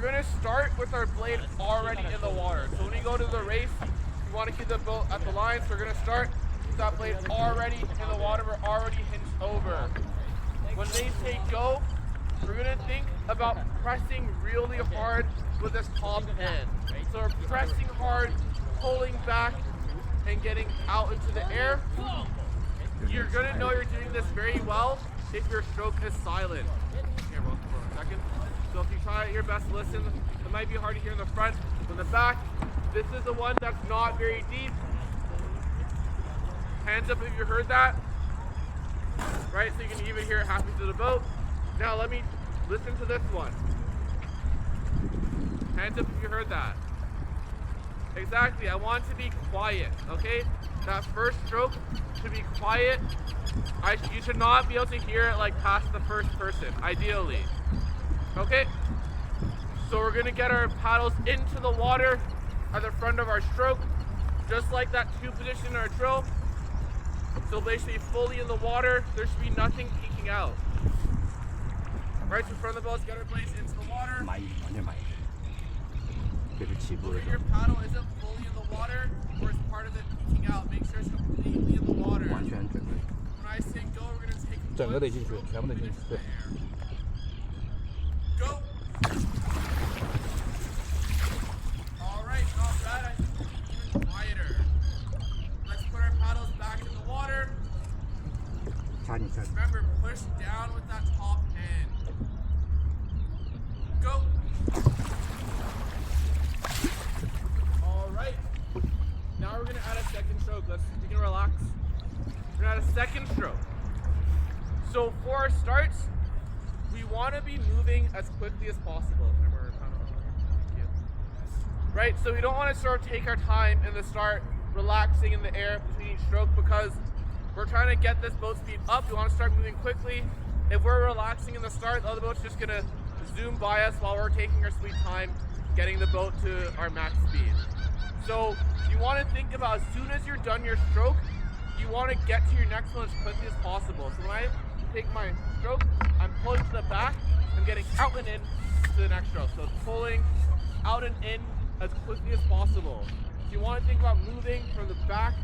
we're gonna start with our blade already in the water. So when we go to the race, we want to keep the boat at the line. So we're gonna start with that blade already in the water. We're already hinged over. When they say go, we're gonna think about pressing really hard with this top end. So we're pressing hard, pulling back, and getting out into the air. You're gonna know you're doing this very well if your stroke is silent. Here, for a second. So if you try your best to listen, it might be hard to hear in the front, but in the back, this is the one that's not very deep. Hands up if you heard that. Right, so you can even hear it halfway through the boat. Now let me listen to this one. Hands up if you heard that. Exactly, I want to be quiet, okay? That first stroke should be quiet. You should not be able to hear it like past the first person, ideally. Okay? So we're gonna get our paddles into the water at the front of our stroke, just like that 2 position in our drill. So basically fully in the water, there should be nothing peeking out. Right, so in front of the boat, get our blades into the water. Look at your paddle, is it fully in the water or is part of it peeking out? Make sure it's completely in the water. When I say go, we're going to take 1 stroke into the air. Go! Alright, not bad. I think we'll be even quieter. Let's put our paddles back in the water. Remember, push down with that top end. Go! Alright. Now we're going to add a second stroke. You're going to relax. We're going to add a second stroke. So for our starts, we want to be moving as quickly as possible. Right, so we don't want to sort of take our time in the start, relaxing in the air between each stroke, because we're trying to get this boat speed up. We want to start moving quickly. If we're relaxing in the start, the other boat's just going to zoom by us while we're taking our sweet time getting the boat to our max speed. So you want to think about, as soon as you're done your stroke, you want to get to your next one as quickly as possible. So when I take my stroke, I'm pulling to the back, I'm getting out and in to the next stroke. So it's pulling out and in as quickly as possible. So you want to think about moving from the back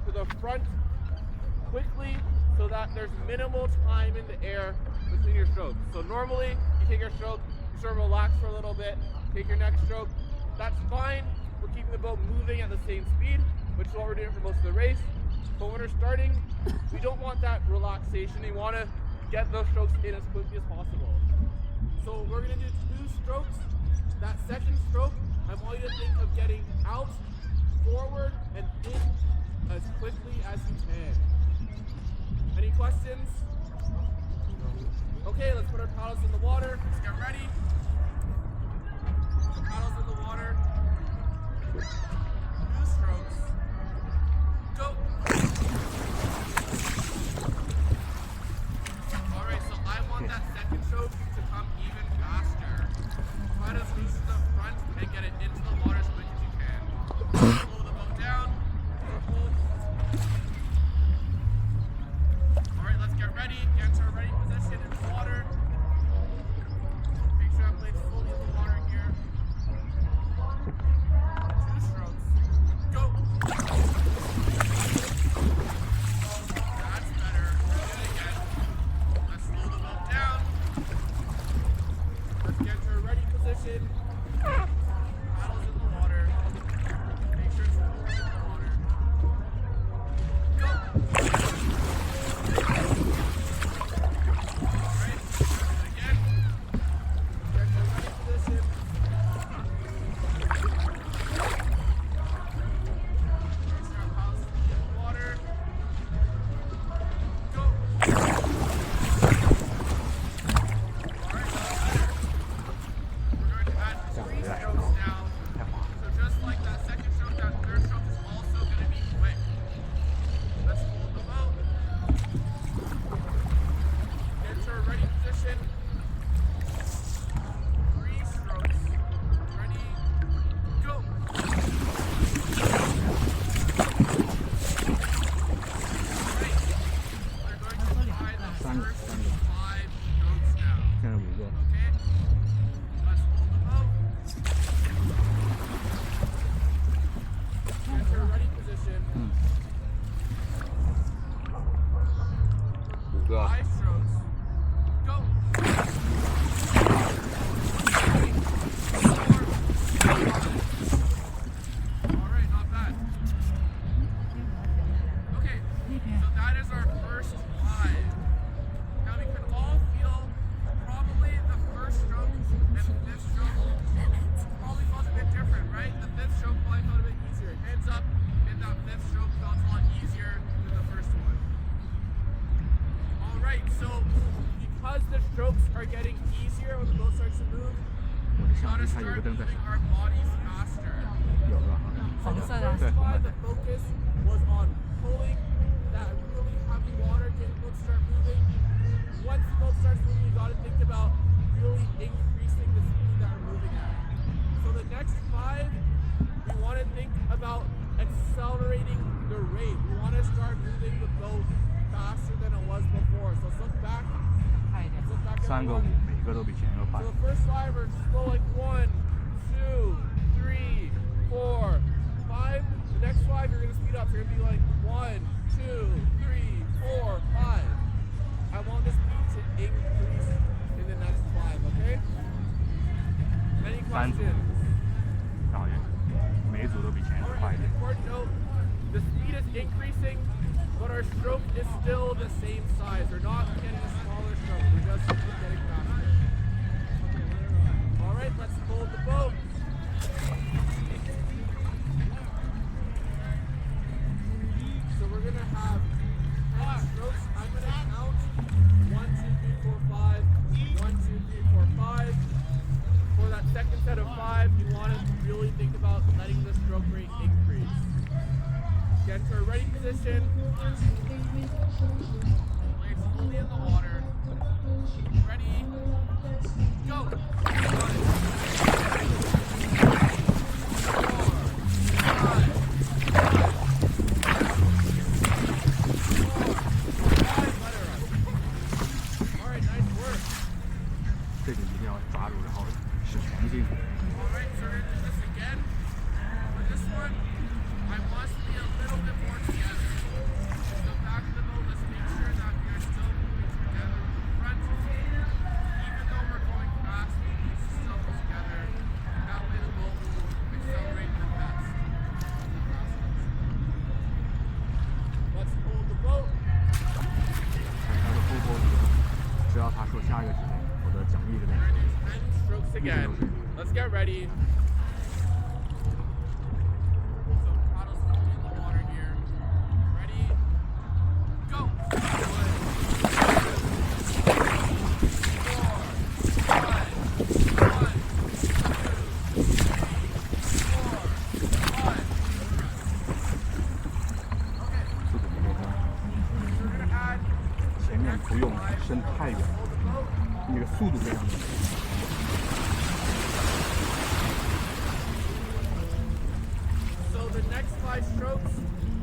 to the front quickly so that there's minimal time in the air between your strokes. So normally you take your stroke, you sort of relax for a little bit, take your next stroke. That's fine. We're keeping the boat moving at the same speed, which is what we're doing for most of the race. But when we're starting, we don't want that relaxation. We want to get those strokes in as quickly as possible. So we're going to do 2 strokes. That second stroke, I want you to think of getting out, forward, and in as quickly as you can. Any questions? Okay, let's put our paddles in the water. Let's get ready. Paddles in the water. 2 strokes. Go. Alright, so I want that second stroke to come even faster. Try to reach the front and get it into the water as quick as you can. Pull the boat down. Pull. Alright, let's get ready. Get into our ready position in the water. Make sure that blade's fully in the water here. 2 strokes. Go. That's better. Do it again. Let's slow the boat down. Let's get to a ready position. Paddles in the water. Make sure it's fully in the water. Go. Alright, do it again. Get to a ready position. Make sure our paddles are fully in the water. Go. Alright, that's better. We're going to add 3 strokes. 想 gotta 它有个 start 灯在 moving 闪， our bodies faster. 有是吧？红色的。对，红 Why 的 the。focus was on pulling that really heavy water, getting boats start moving. Once the boat starts moving, you gotta think about really increasing the speed that we're moving at. So the next 5, we want to think about accelerating the rate. We want to start moving the boat faster than it was before. So let's look back. 快一点 Let's。look back 3个 5 everyone. 每个都比前一个快 So。the first 5 are slow like 1, 2, 3, 4, 5. The next 5 you're gonna speed up. So you're gonna be like 1, 2, 3, 4, 5. I want the speed to increase in the next 5, okay? Any 3组 questions?，然后每组都比前一个快一点。 Important note, the speed is increasing, but our stroke is still the same size. We're not getting a smaller stroke. We're just getting faster. All right, let's hold the boat. So we're gonna have 10 strokes. I'm gonna count 1, 2, 3, 4, 5. 1, 2, 3, 4, 5. For that second set of 5, you want to really think about letting the stroke rate increase. Get to a ready position. Lay slowly in the water. Ready? Go! 这个一定要抓住，然后使全劲。 Alright, so we're gonna do this again. For this one, I want us to be a little bit more together. So back of the boat, let's make sure that we are still moving together with the front. Even though we're going fast, we need to still move together. That way the boat will accelerate the best. Let's hold the boat. 看他的后波轮，只要他说下一个指令，我的奖励就在 We're 这里。 gonna do 10 strokes again. Let's get ready. So paddles slowly in the water here. Ready? Go! 速度没跟， We're gonna add 前面不用伸太远，那个速度非常的。 So the next 5 strokes,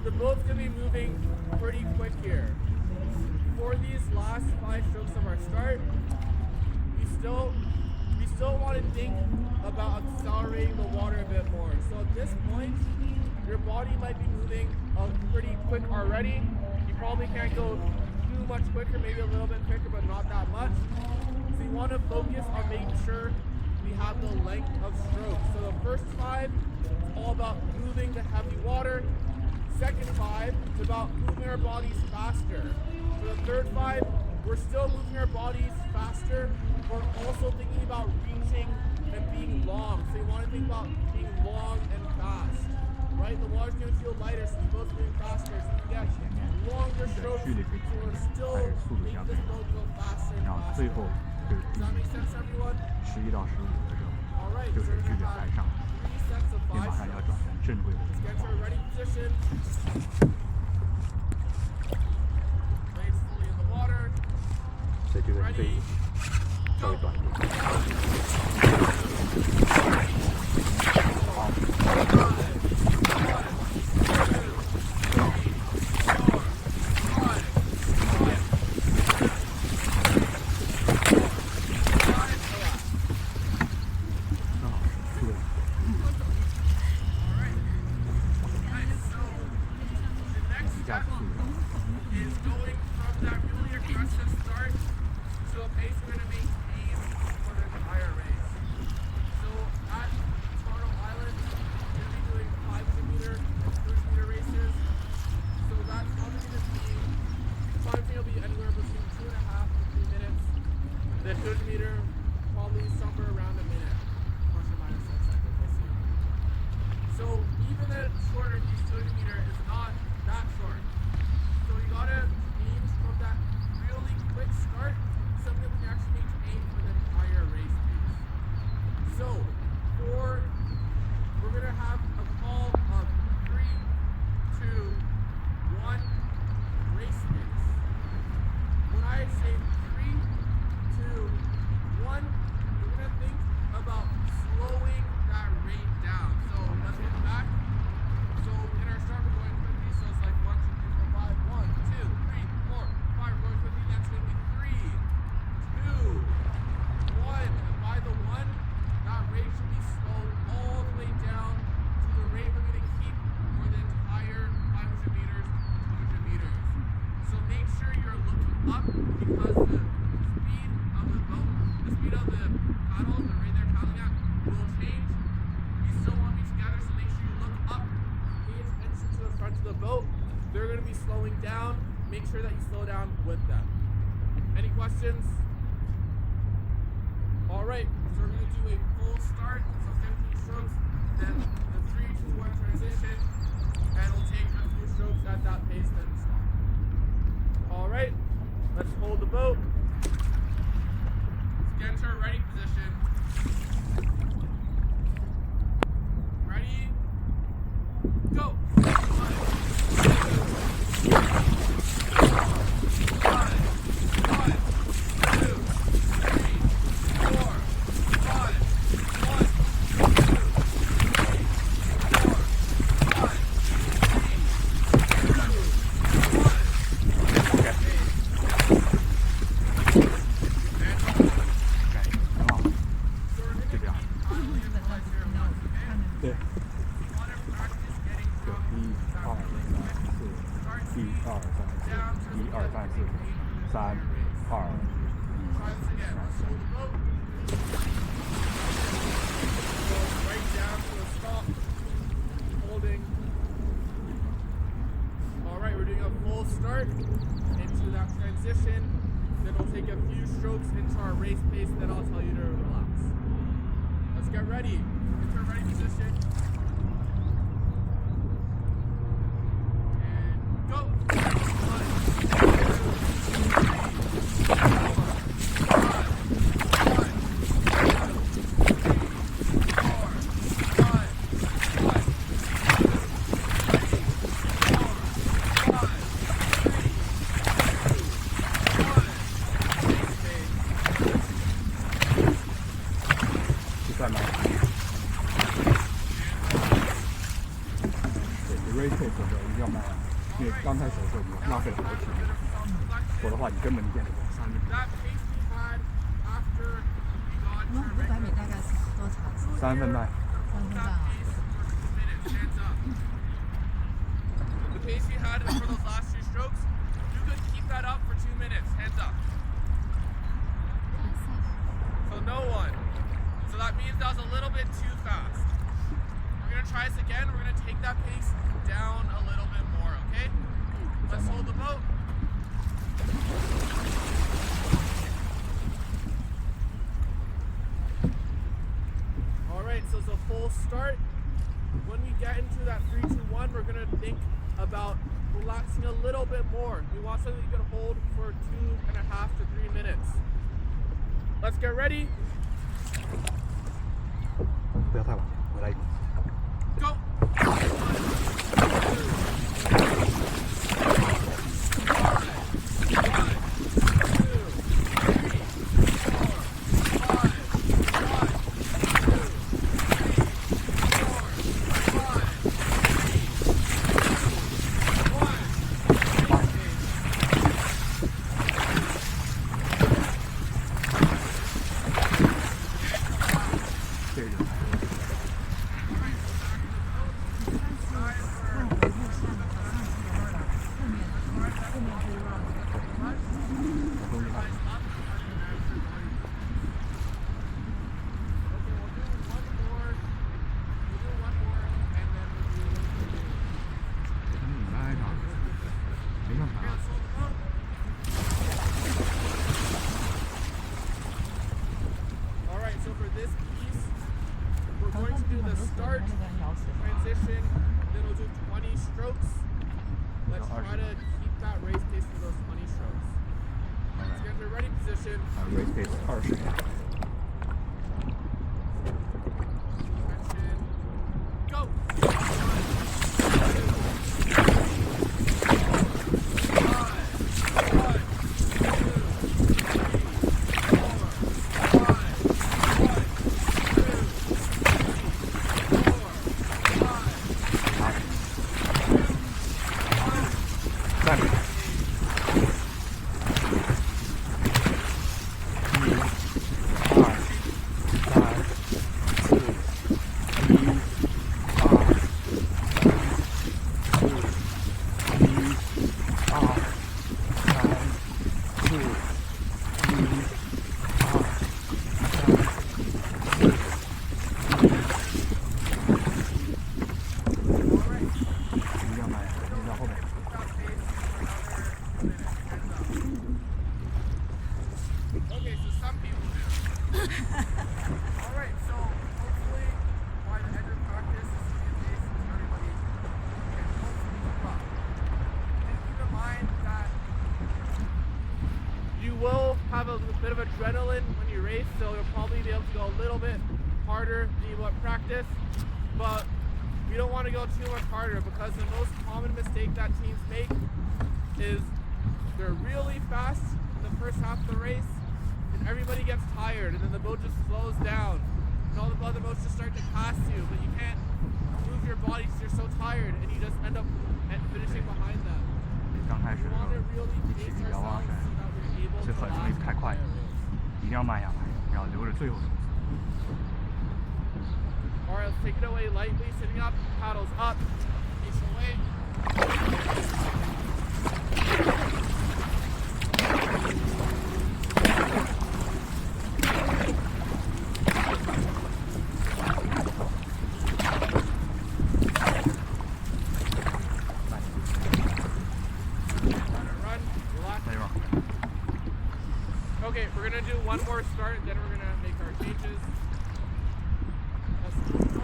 the boat's gonna be moving pretty quick here. For these last 5 strokes of our start, we still want to think about accelerating the water a bit more. So at this point, your body might be moving pretty quick already. You probably can't go too much quicker, maybe a little bit quicker, but not that much. So you want to focus on making sure we have the length of strokes. So the first 5 is all about moving the heavy water. Second 5 is about moving our bodies faster. For the third 5, we're still moving our bodies faster. We're also thinking about reaching and being long. So you want to think about being long and fast. Right? The water's going to feel lighter, so you're both moving faster. So you get longer strokes. So we're still making this boat go faster and 然后最 faster. 后就是 Does that make sense, everyone? 11到15个钟， All right, 就 so 是 we're 距 going 离 to 在 have 上， 3 sets of 并 5 马上要 strokes. 转成正规的 Get to a ready position. Lay slowly in the water. 所以这个是对 Ready? 稍微短一点。好， Is going from that really aggressive start to a pace we're going to maintain for the entire So, we're going to have a call of 3, 2, 1, race pace. When I say 3, 2, 1, we're going to think about slowing that rate down. So let's look back. So in our start, we're going quickly. So it's like 1, 2, 3, 4, 5. 1, 2, 3, 4, 5. We're going quickly. That's going to be 3, 2, 1. And by the 1, that rate should be slowed all the way down to the rate we're going to keep for the entire 500 meters, 200 meters. So make sure you're looking up because the speed of the boat, the speed of the paddle, the rate they're paddling at, will change. You still want to be together, so make sure you look up. Pay attention to the front of the boat. They're going to be slowing down. Make sure that you slow down with them. Any questions? All right, so we're going to do a full start, so 15 strokes, then the 3, 2, 1 transition, and we'll take a few strokes at that pace, then stop. All right, let's hold the boat. Let's get into our ready position. Ready? Go! 刚开始的时候你浪费了很多体力，否则的话你根本练不了3分。500米大概是多长？3分半。3分半。The pace you had for those last 2 strokes, you could keep that up for 2 minutes. Hands up. So no one. So that means that was a little bit too fast. We're gonna try this again. We're gonna take that pace down a little bit more, okay? Let's hold the boat. Alright, so it's a full start. When we get into that 3, 2, 1, we're gonna think about relaxing a little bit more. We want something you can hold for 2.5 to 3 minutes. Let's get ready. 不要太往前，回来一点。Go! 20 adrenaline when you race, so you'll probably be able to go a little bit harder than you would practice, but you don't want to go too much harder because the most common mistake that teams make is they're really fast in the first half of the race and everybody gets tired and then the boat just slows down and all the other boats just start to pass you, but you can't move your body because you're so tired and you just end up finishing behind them. 刚开始 We want to really 一起 pace 去遥望 ourselves 山 so that we're able 是 to 很容易 last 太快 the 的， entire race. 一定要慢下来，然后留着最后冲刺。 Alright, let's take it away lightly, sitting up, paddles up, pace away. Run, relax. 那边。 Okay, we're gonna do one more start, then we're gonna make our changes. Let's go.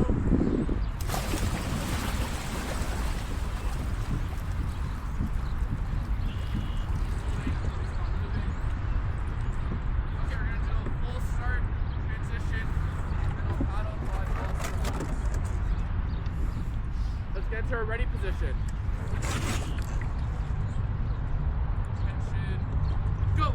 Okay, we're gonna do a full start, transition, and then I'll paddle while I fall. Let's get into our ready position. Attention, go!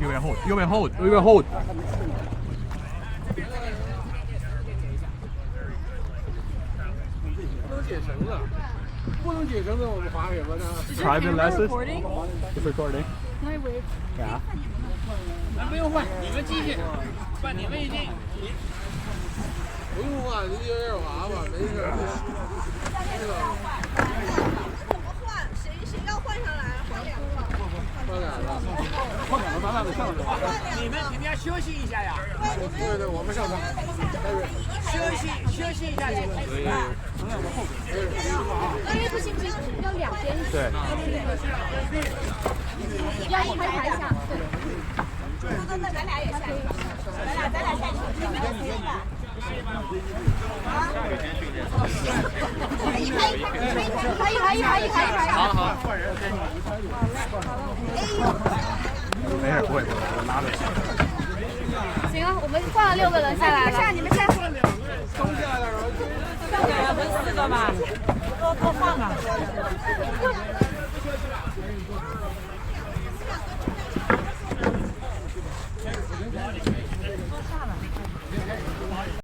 右边 hold， 右边 hold， 右边 hold。不能解绳子，不能解绳子，我们划什么呢 Private lessons. recording? It's recording. Can I wave? Yeah. 咱不用换，你们继续，换你们一定。不用换，你就这划吧，没事。换，谁要换上来？换两个。换两个，换两个，咱俩得上去。你们肯定要休息一下呀。对对，我们上场。休息一下再开始。因为不行，要两边。对。要一排一下。对。那咱俩也下一个，咱俩下去，你们可以吧？一排。好。没事，不会，我拉着。行啊，我们换了6个人下来了。你们下。我们4个吧，都换了。